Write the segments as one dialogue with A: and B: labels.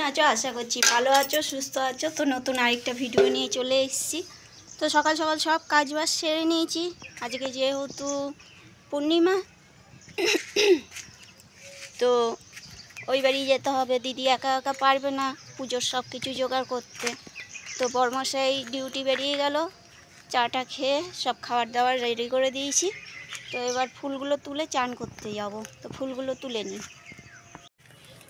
A: আছো? আশা করছি ভালো আছো, সুস্থ আছো। তো নতুন আরেকটা ভিডিও নিয়ে চলে এসেছি। তো সকাল সকাল সব কাজ বাজ সেরে নিয়েছি। আজকে যেহেতু পূর্ণিমা, তো ওই বাড়ি যেতে হবে। দিদি একা একা পারবে না পুজোর সব কিছু জোগাড় করতে। তো বর্মশাই ডিউটি বেরিয়ে গেল। চাটা খেয়ে সব খাবার দাবার রেডি করে দিয়েছি। তো এবার ফুলগুলো তুলে চান করতে যাব। তো ফুলগুলো তুলে নিই।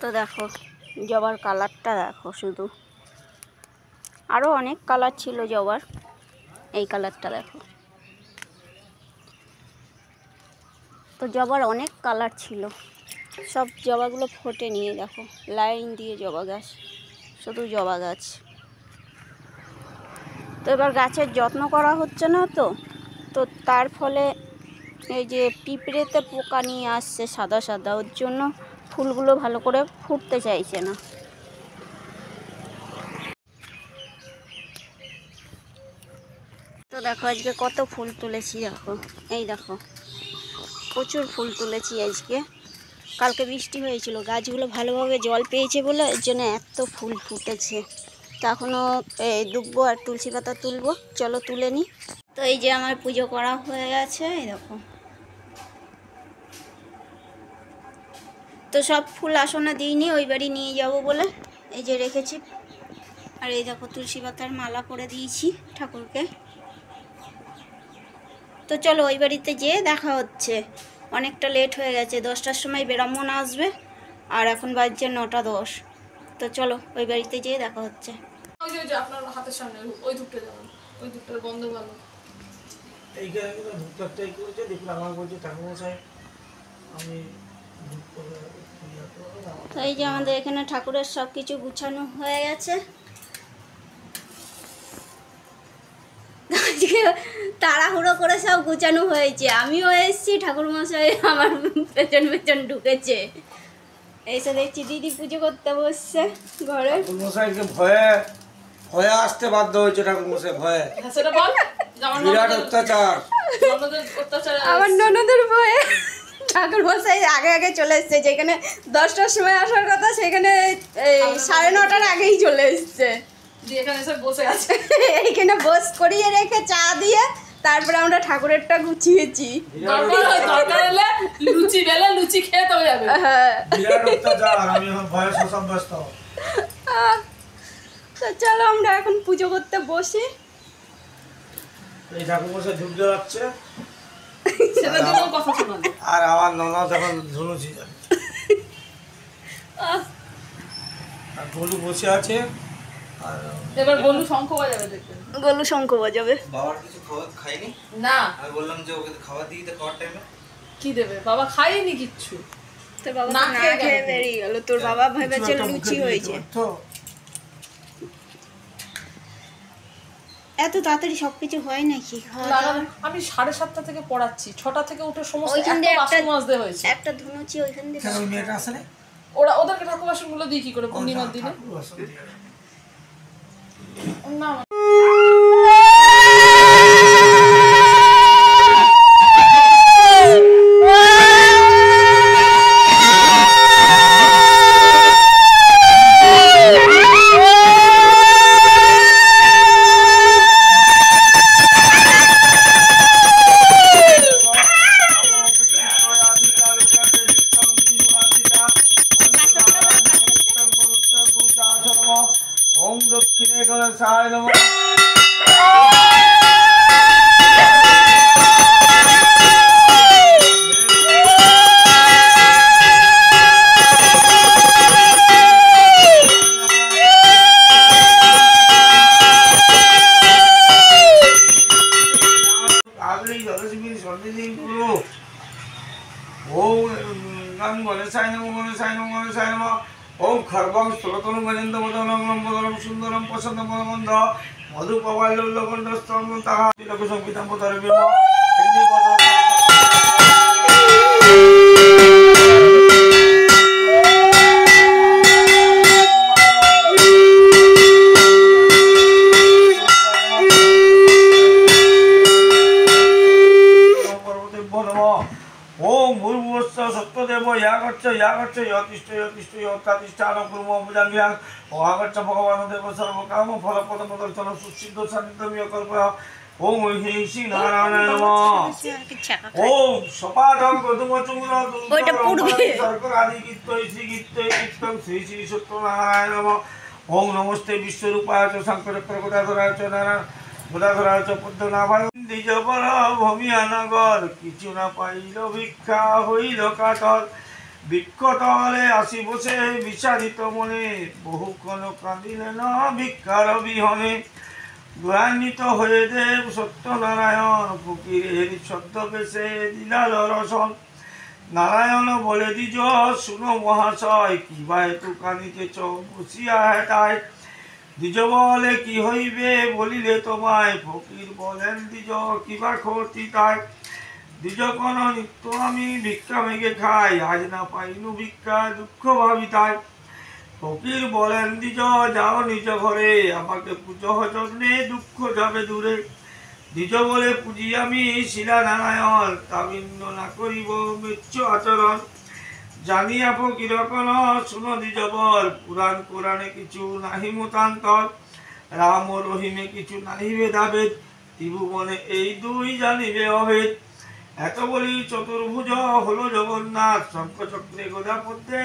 A: তো দেখো জবার কালারটা দেখো, শুধু আরও অনেক কালার ছিল জবার, এই কালারটা দেখো। তো জবার অনেক কালার ছিল, সব জবাগুলো ফোটে নিয়ে দেখো, লাইন দিয়ে জবা গাছ, শুধু জবা গাছ। তো এবার গাছের যত্ন করা হচ্ছে না, তো তার ফলে এই যে পিঁপড়েতে পোকা নিয়ে আসছে সাদা সাদা, ওর জন্য ফুলগুলো ভালো করে ফুটতে চাইছে না। তো দেখো আজকে কত ফুল তুলেছি, দেখো এই দেখো প্রচুর ফুল তুলেছি আজকে। কালকে বৃষ্টি হয়েছিল, গাছগুলো ভালোভাবে জল পেয়েছে বলে এর জন্য এত ফুল ফুটেছে। তো এখনও দুব্বো আর তুলসী পাতা তুলবো, চলো তুলে নিই। তো এই যে আমার পুজো করা হয়ে গেছে, এই দেখো। তো সব ফুল আসনে দিইনি, ওই বাড়ি নিয়ে যাব বলে এই যে রেখেছি। আর এই দেখো তুলসী পাতার মালা করে দিয়েছি ঠাকুরকে। তো চলো ওই বাড়িতে যেয়ে দেখা হচ্ছে। অনেকটা লেট হয়ে গেছে, 10টার সময় ব্রাহ্মণ আসবে, আর এখন বাজছে 9:10। তো চলো ওই বাড়িতে যেয়ে দেখা হচ্ছে।
B: ওই যে আপনার হাতের সামনে ওই ধূপটা যাবেন, ওই ধূপটার গন্ধ ভালো।
C: এইখানে কিন্তু ধূপটাই করেছে, দেখুন আমার বলছে ঠাকুরমশাই আমি ধূপ করে।
A: তো এই যে আমাদের এখানে ঠাকুরের সব কিছু গুছানো হয়ে গেছে। আজকে তাড়াহুড়ো করে সব গুছানো হয়েছে, আমিও এসেছি, ঠাকুরমশাই আমার পেছন পেছন ঢুকেছে। এসে দেখছি দিদি পুজো করতে বসছে ঘরে।
C: ঠাকুরমশাইকে ভয়ে ভয়ে আসতে বাধ্য হয়েছে, ঠাকুরমশাই ভয়ে।
B: সেটা বল,
C: বিরাট অত্যাচার,
A: আমার ননদের ভয়ে ঠাকুরমশাই আগে আগে চলে এসছে। যেখানে 10টার সময় আসার কথা, সেখানে 9:30টার আগেই চলে এসছে।
B: এখানে এসে বসে আছে,
A: এইখানে বস করিয়ে রেখে চা দিয়ে তারপরে আমরা ঠাকুরেরটা গুছিয়েছি।
B: দরকার হলে লুচি বেলে লুচি খেয়ে তো যাবে।
C: বিরাট অত্যাচার, আমি এখন ভয়ে শশব্যস্ত।
A: তো চলো আমরা এখন পুজো করতে বসি।
C: এই ঠাকুরমশাই ধূপ জ্বালাচ্ছে,
B: সেটা দিয়েও কথা শোনাবে।
C: আর আমার ননদ এখন ধুনুচি যাচ্ছে, আর গোলু বসে আছে। আর
B: এবার গোলু শঙ্খ বাজাবে, দেখবেন
A: গোলু শঙ্খ বাজাবে।
D: বাবার কিছু খাবার খাইনি
B: না,
D: আমি বললাম যে ওকে খাবার দিই, তো খাওয়ার টাইমে
B: কি দেবে? বাবা খাইনি কিচ্ছু।
A: তোর বাবা
B: না
A: না
B: খেয়ে
A: খেয়ে
B: গেল।
A: বেরিয়ে গেল। তোর বাবা ভেবেছে
C: কিছু একটা মুখে
A: লুচি
C: দিয়ে
A: হয়েছে।
C: দিতে পারতো।
A: এত তাড়াতাড়ি সবকিছু হয় নাকি খাওয়া
B: না,
A: দাওয়া?
B: আমি 7:30 থেকে পড়াচ্ছি, 6টা থেকে উঠে সমস্ত
A: ওইখান
B: এত
A: দিয়ে
B: বাসন মাজতে হয়েছে।
A: একটা ধুনুচি ওইখান দিয়ে।
C: কেন ওই মেয়েটা আসে না?
B: ওদেরকে ঠাকুর বাসনগুলো দিই কি করে পূর্ণিমার দিনে?
C: ঠাকুর বাসন দিয়ে।
B: না
C: ওম দক্ষিণে গণেশায় নমঃ। আগলি জলসিমি সর্বদিন গুরু। ওম নম গণেশায় নমঃ, গণেশায় নমঃ, গণেশায় নমঃ। ওম খর্বং স্থলতনু গজেন্দ্র মদনং লম্বদরং সুন্দরং প্রসন্ন মদমন্ধ মধু পবাল্লবণ্ড স্তম্ভ তাহা তিলক সংবিতাম পতরবিম হিন্দি পদ। পর্বতেভ্যো নমঃ। ওম ভূর্ভুবস্সুঃ সত্যদেবো ইয়াগচ্ছ ইয়াগচ্ছ ইয়াগচ্ছ ইয়তিষ্ঠ ইয়তিষ্ঠ ইয়ত্তাতিষ্ঠানং কুর্ম ভুজাঙ্গিয়াং ওয়াগচ্ছ ভগবানদেব সর্বকাম ফলপ্রদম দর্শন সুসিদ্ধ সান্নিধ্যমিয় কল্পনা ওম হ্রিং শ্রী নারায়ণায় নমঃ ওম সপাদং গদুমচুম্র শর্করাদি কীর্তয় শ্রী কীর্তয় কীর্তন শ্রী শ্রী সত্যনারায়ণ নমঃ ওম নমস্তে বিশ্বরূপায় চ শঙ্করচক্র গদাধরায় চ নারায়ণ গদাধরায় চ পদ্মনাভায় দ্বিজবর ভূমিয়ানগর কিছু না পাইল ভিক্ষা হইল কাতর বৃক্ষতলে আসি বসে বিষাদিত মনে বহুক্ষণ কাঁদিলেন ভিক্ষার বিহনে দুয়ান্বিত হয়ে দেব সত্যনারায়ণ ফকিরের ছদ্মবেশে দিলাল রসন নারায়ণ বলে দ্বিজ শুনো মহাশয় কি বা হেতু কাঁদিতেছ বসিয়া হেটায় দ্বিজ বলে কি হইবে বলিলে তোমায় ফকির বলেন দ্বিজ কিবা ক্ষতি তাই দ্বিজ কোন নিত্য আমি ভিক্ষা মেঘে খাই আজ না পাইনু ভিক্ষা দুঃখ ভাবিতাই ফকির বলেন দ্বিজ যাও নিজ ঘরে আমাকে পুজো যত্নে দুঃখ যাবে দূরে দ্বিজ বলে পুজি আমি শিলা নারায়ণ তামিন্ন না করিব মিচ্ছ আচরণ জানিয়া ফকির কোন শুনো দ্বিজ বর পুরাণ কোরআনে কিছু নাহি মতান্তর রাম ও রহিমে কিছু নাহি ভেদাভেদ ত্রিভুবনে এই দুই জানিবে অভেদ এত বলি চতুর্ভুজ হলো জগন্নাথ শঙ্খচক্রে গদা পদ্মে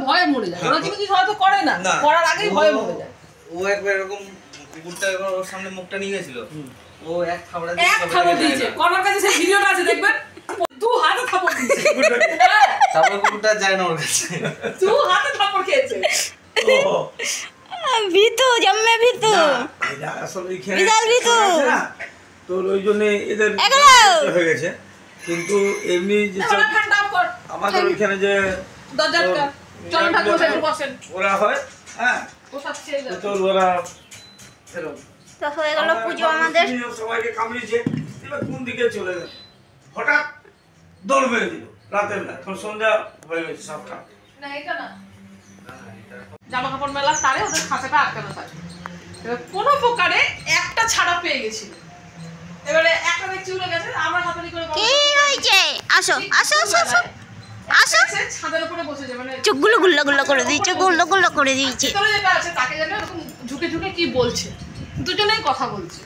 B: ভয়ে মরে যায় ওরা কিন্তু কিছু হয়তো করে না করার আগেই ভয়ে মরে যায়
D: ও একবার এরকম কুকুরটা একবার ওর সামনে মুখটা নিয়ে গেছিল ও এক থাবড়া
B: দিয়েছে কর্নার কাছে সেই ভিডিওটা আছে দেখবেন দু হাতে থাপড় দিয়েছে
D: তারপর কুকুরটা যায় না ওর কাছে
B: দু হাতে থাপড় খেয়েছে
A: ভিতু জম্মে ভিতু
C: এটা আসলে এখানে
A: বিশাল ভিতু
C: তো ওই জন্য এদের হয়ে গেছে কিন্তু এমনি যে আমাদের ওইখানে যে ওরা হয় হ্যাঁ তো ওরা
A: তো হয়ে গেল পুজো আমাদের
C: সবাইকে কামড়িয়েছে এবার কোন দিকে চলে গেল হঠাৎ দৌড় মেরে দিল রাতের বেলা তখন সন্ধ্যা হয়ে গেছে সবটা
B: না এটা না জামা কাপড় মেলা তারে ওদের খাঁচাটা আটকানো থাকে এবার কোনো প্রকারে একটা ছাড়া পেয়ে গেছিল এবারে একটা দেখছি উড়ে গেছে আমরা হাতালি করে
A: কি হয়েছে আসো আসো আসো আসো আসো
B: ছাদের উপরে বসে যাবে মানে
A: চোখগুলো গুল্লা গুল্লা করে দিয়েছে গুল্লা গুল্লা করে দিয়েছে
B: ভিতরে যেটা আছে তাকে যেন এরকম ঝুঁকে ঝুঁকে কি বলছে দুজনেই কথা বলছে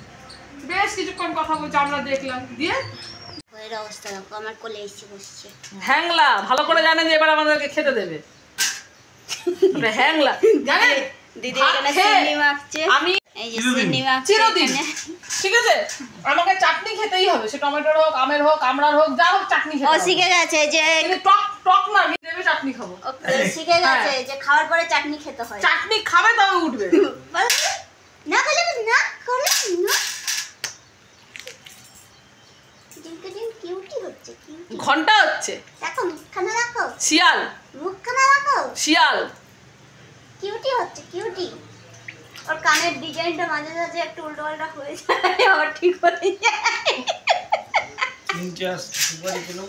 B: বেশ কিছুক্ষণ কথা বলছে আমরা দেখলাম দিয়ে
A: এর অবস্থা দেখো আমার কোলে এসে বসছে
B: হ্যাংলা ভালো করে জানেন যে এবার আমাদেরকে খেতে দেবে হ্যাংলা জানেন
A: দিদি এখানে চিনি মাখছে
B: আমি
A: এই যে চিনি মাখছে
B: চিরদিন ঠিক আছে আমাকে চাটনি খেতেই হবে সে টমেটোর হোক আমের হোক আমড়ার হোক যা হোক চাটনি খেতে
A: ও
B: হবে
A: শিখে গেছে যে
B: কিন্তু টক টক না আমি দেবে চাটনি খাবো
A: শিখে গেছে যে খাওয়ার পরে চাটনি খেতে হয়
B: চাটনি খাবে তবে উঠবে
A: না খেলে না করে না দিনকে দিন কিউটি হচ্ছে কিউটি
B: ঘন্টা হচ্ছে
A: দেখো মুখখানা রাখো
B: শিয়াল
A: মুখখানা রাখো
B: শিয়াল
A: কিউটি হচ্ছে কিউটি ওর কানের ডিজাইনটা মাঝে মাঝে একটু উল্টো পাল্টা হয়ে যায় আবার ঠিক হয়ে যায়
C: তিনটা সুপারি কিলো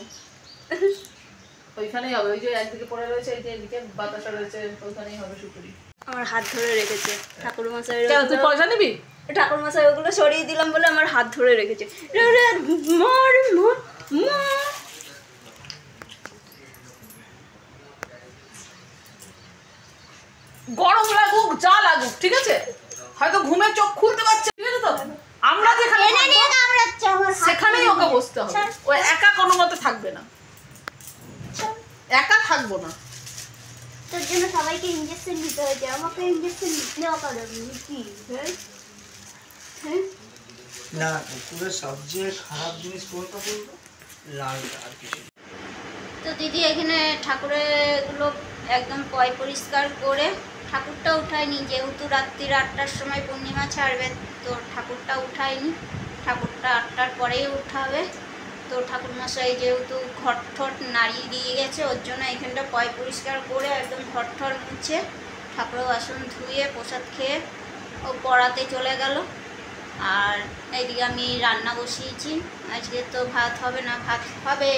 B: ওইখানেই হবে ওই যে একদিকে পড়ে রয়েছে এই যে এদিকে বাতাসা রয়েছে ওইখানেই হবে সুপুরি
A: আমার হাত ধরে রেখেছে ঠাকুর মশাই
B: তুই পয়সা নিবি
A: ঠাকুর মশাই ওগুলো সরিয়ে দিলাম বলে আমার হাত ধরে রেখেছে মার মা মা
B: গরম লাগুক যা লাগুক, ঠিক আছে, হয়তো ঘুমে চোখ খুলতে পারছে, ঠিক আছে, তো আমরা যেখানে সেখানেই ওকে বসতে হবে, ও একা কোনো মতে থাকবে না, একা থাকবো না।
A: তোর জন্য সবাইকে ইঞ্জেকশন দিতে হয়েছে, আমাকে ইঞ্জেকশন নেওয়া কারণে কি? হ্যাঁ
C: না, কুকুরের সবচেয়ে খারাপ জিনিস কোনটা বলবো? লালটা, আর কিছু।
A: তো দিদি এখানে ঠাকুরেরগুলো একদম পয় পরিষ্কার করে ঠাকুরটা উঠায়নি, যেহেতু রাত্রি 8টার সময় পূর্ণিমা ছাড়বে, তো ঠাকুরটা উঠায়নি, ঠাকুরটা 8টার পরেই উঠাবে। তো ঠাকুরমশাই যেহেতু ঘর ঠট নাড়িয়ে দিয়ে গেছে, ওর জন্য এখানটা পয় পরিষ্কার করে একদম ঘর ঠর মুছে ঠাকুরের বাসন ধুয়ে প্রসাদ খেয়ে ও পড়াতে চলে গেল। আর এইদিকে আমি রান্না বসিয়েছি, আজকে তো ভাত হবে না, ভাত হবে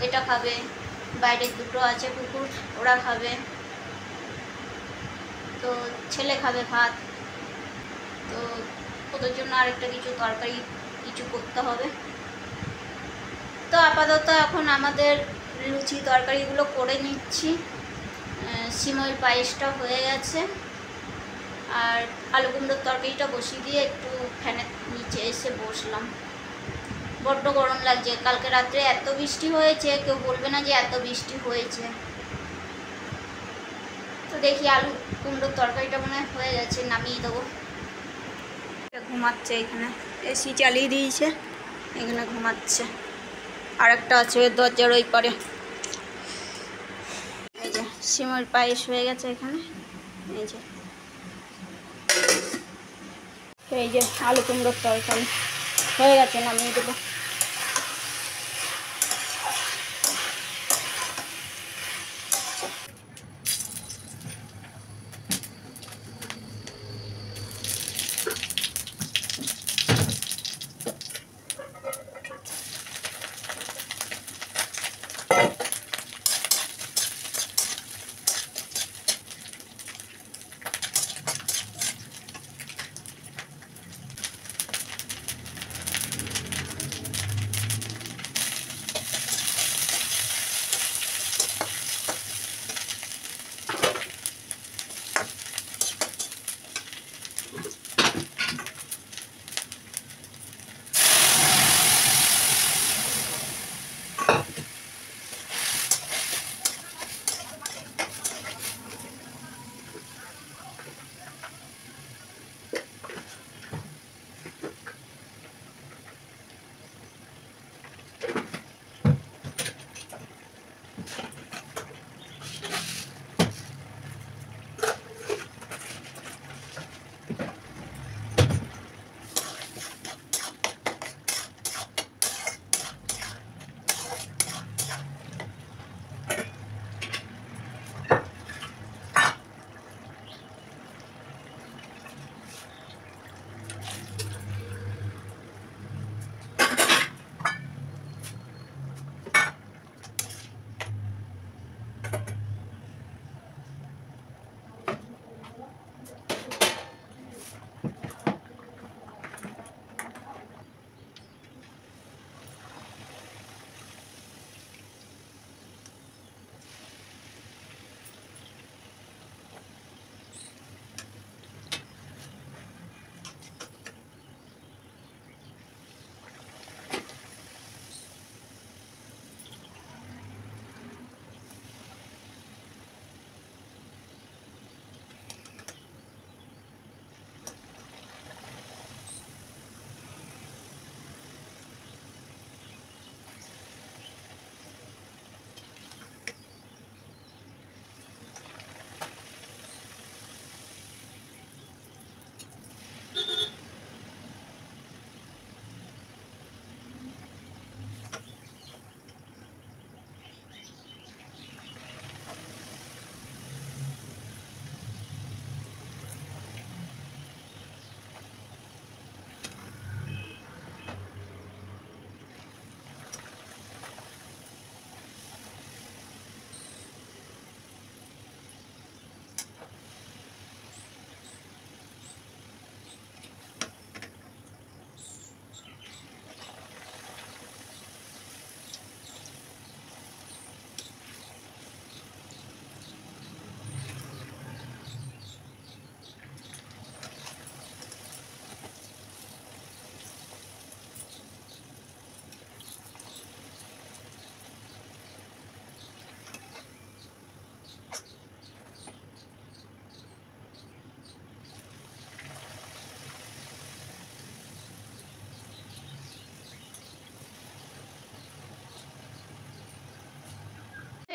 A: এটা খাবে, বাইরের দুটো আছে কুকুর, ওরা খাবে, তো ছেলে খাবে ভাত, তো ওদের জন্য আরেকটা কিছু তরকারি কিছু করতে হবে। তো আপাতত এখন আমাদের লুচি তরকারিগুলো করে নিচ্ছি, সিমইয়ের পায়েসটা হয়ে গেছে, আর আলু কুমড়োর তরকারিটা বসিয়ে দিয়ে একটু ফ্যানের নিচে এসে বসলাম। বড্ড গরম লাগছে, কালকে রাত্রে এত বৃষ্টি হয়েছে, কেউ বলবে না যে এত বৃষ্টি হয়েছে। তো দেখি আলু কুমড়োর তরকারিটা মনে হয় হয়ে গেছে, নামিয়ে দেবো। ঘুমাচ্ছে এখানে, এসি চালিয়ে দিয়েছে, এখানে ঘুমাচ্ছে। আর একটা আছে দরজার ওই পারে। এই যে সিমইয়ের পায়েস হয়ে গেছে এখানে, এই যে আলু কুমড়োর তরকারি হয়ে গেছে, নামিয়ে দেবো।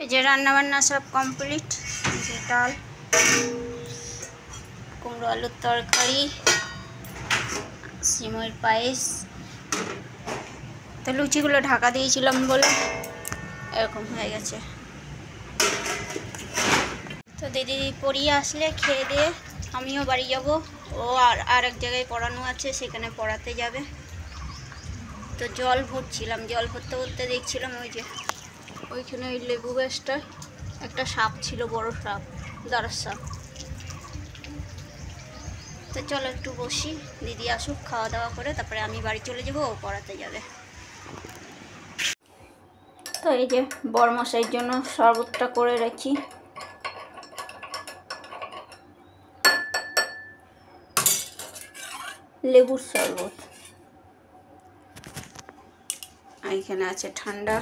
A: এই যে রান্নাবান্না সব কমপ্লিট। এই যে ডাল, কুমড়ো আলুর তরকারি, সিমের পায়েস। তো লুচিগুলো ঢাকা দিয়েছিলাম বলে এরকম হয়ে গেছে। তো দিদি পড়িয়ে আসলে খেয়ে দিয়ে আমিও বাড়ি যাব। ও আর এক জায়গায় পড়ানো আছে, সেখানে পড়াতে যাবে। তো জল ভরছিলাম, জল ভরতে ভরতে দেখছিলাম ওই যে ওইখানে ওই লেবু গাছটা একটা সাপ ছিল, বড় সাপ, দাঁড়ার সাপ। তো চলো একটু বসি, দিদি আসুক, খাওয়া দাওয়া করে তারপরে আমি বাড়ি চলে যাব, ও পড়াতে যাবে। তো এই যে বড়মশাইয়ের জন্য শরবতটা করে রাখি। লেবুর শরবত, আর এখানে আছে ঠান্ডা।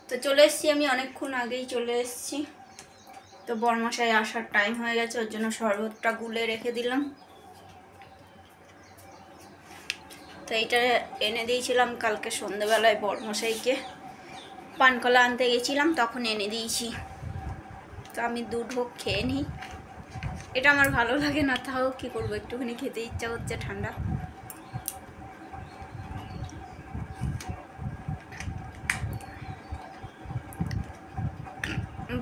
A: তো চলে এসেছি, আমি অনেকক্ষণ আগেই চলে এসেছি। তো বড়মশাই আসার টাইম হয়ে গেছে, ওর জন্য শরবতটা গুলে রেখে দিলাম। তো এইটা এনে দিয়েছিলাম কালকে সন্ধ্যেবেলায় বড়মশাইকে, পানকলা আনতে গেছিলাম তখন এনে দিয়েছি। তো আমি দু ঢোক খেয়ে নিই, এটা আমার ভালো লাগে না, তাও কী করবো, একটুখানি খেতে ইচ্ছা হচ্ছে ঠান্ডা।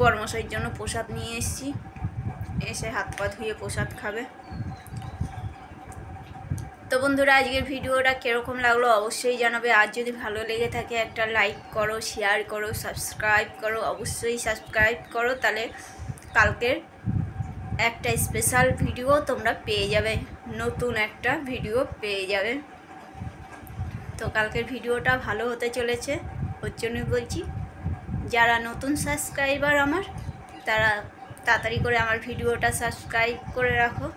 A: বড়মশাইয়ের জন্য প্রসাদ নিয়ে এসেছি, এসে হাত পা ধুয়ে প্রসাদ খাবে। তো বন্ধুরা, আজকের ভিডিওটা কীরকম লাগলো অবশ্যই জানাবে। আর যদি ভালো লেগে থাকে একটা লাইক করো, শেয়ার করো, সাবস্ক্রাইব করো, অবশ্যই সাবস্ক্রাইব করো, তাহলে কালকের একটা স্পেশাল ভিডিও তোমরা পেয়ে যাবে, নতুন একটা ভিডিও পেয়ে যাবে। তো কালকের ভিডিওটা ভালো হতে চলেছে, ওর জন্যই বলছি। যারা নতুন সাবস্ক্রাইবার আমার, তারা তাড়াতাড়ি করে আমার ভিডিওটা সাবস্ক্রাইব করে রাখো।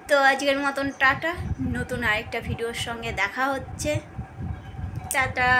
A: তো আজকের মতন টাটা, নতুন আরেকটা ভিডিওর সঙ্গে দেখা হচ্ছে। টাটা।